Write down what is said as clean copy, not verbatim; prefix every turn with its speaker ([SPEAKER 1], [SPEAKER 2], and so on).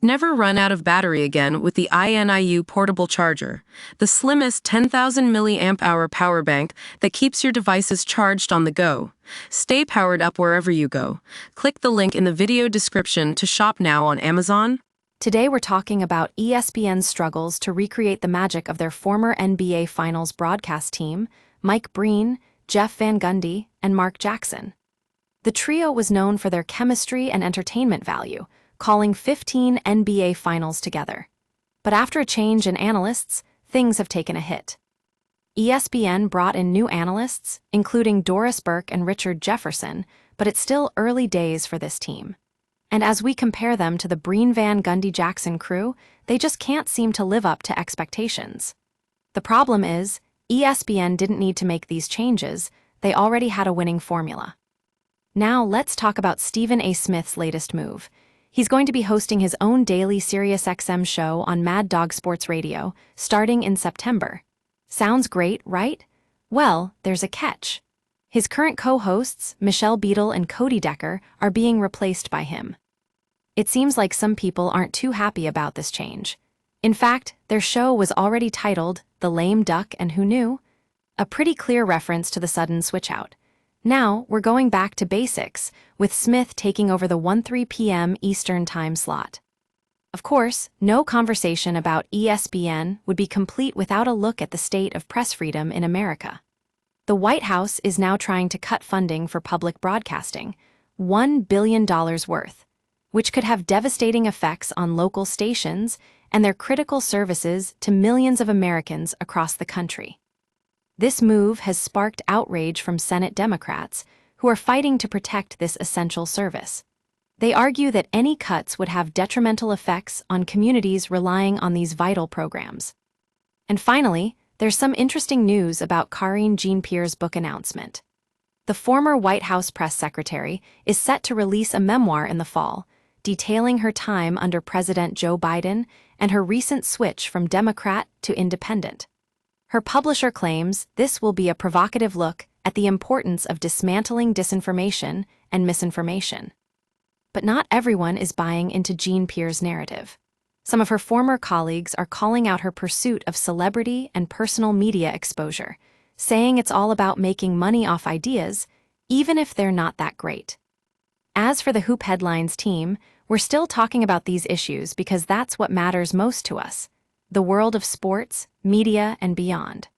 [SPEAKER 1] Never run out of battery again with the INIU portable charger, the slimmest 10,000 milliamp hour power bank that keeps your devices charged on the go. Stay powered up wherever you go. Click the link in the video description to shop now on Amazon.
[SPEAKER 2] Today we're talking about ESPN's struggles to recreate the magic of their former NBA Finals broadcast team, Mike Breen, Jeff Van Gundy, and Mark Jackson. The trio was known for their chemistry and entertainment value, calling 15 NBA Finals together. But after a change in analysts, things have taken a hit. ESPN brought in new analysts, including Doris Burke and Richard Jefferson, but it's still early days for this team. And as we compare them to the Breen Van Gundy Jackson crew, they just can't seem to live up to expectations. The problem is, ESPN didn't need to make these changes, they already had a winning formula. Now let's talk about Stephen A. Smith's latest move. He's going to be hosting his own daily SiriusXM show on Mad Dog Sports Radio, starting in September. Sounds great, right? Well, there's a catch. His current co-hosts, Michelle Beadle and Cody Decker, are being replaced by him. It seems like some people aren't too happy about this change. In fact, their show was already titled The Lame Duck and Who Knew? A pretty clear reference to the sudden switch-out. Now, we're going back to basics, with Smith taking over the 1:03 p.m. Eastern Time slot. Of course, no conversation about ESPN would be complete without a look at the state of press freedom in America. The White House is now trying to cut funding for public broadcasting, $1 billion worth, which could have devastating effects on local stations and their critical services to millions of Americans across the country. This move has sparked outrage from Senate Democrats, who are fighting to protect this essential service. They argue that any cuts would have detrimental effects on communities relying on these vital programs. And finally, there's some interesting news about Karine Jean-Pierre's book announcement. The former White House press secretary is set to release a memoir in the fall, detailing her time under President Joe Biden and her recent switch from Democrat to Independent. Her publisher claims this will be a provocative look at the importance of dismantling disinformation and misinformation. But not everyone is buying into Jean-Pierre's narrative. Some of her former colleagues are calling out her pursuit of celebrity and personal media exposure, saying it's all about making money off ideas, even if they're not that great. As for the Hoop Headlines team, we're still talking about these issues because that's what matters most to us: the world of sports, media, and beyond.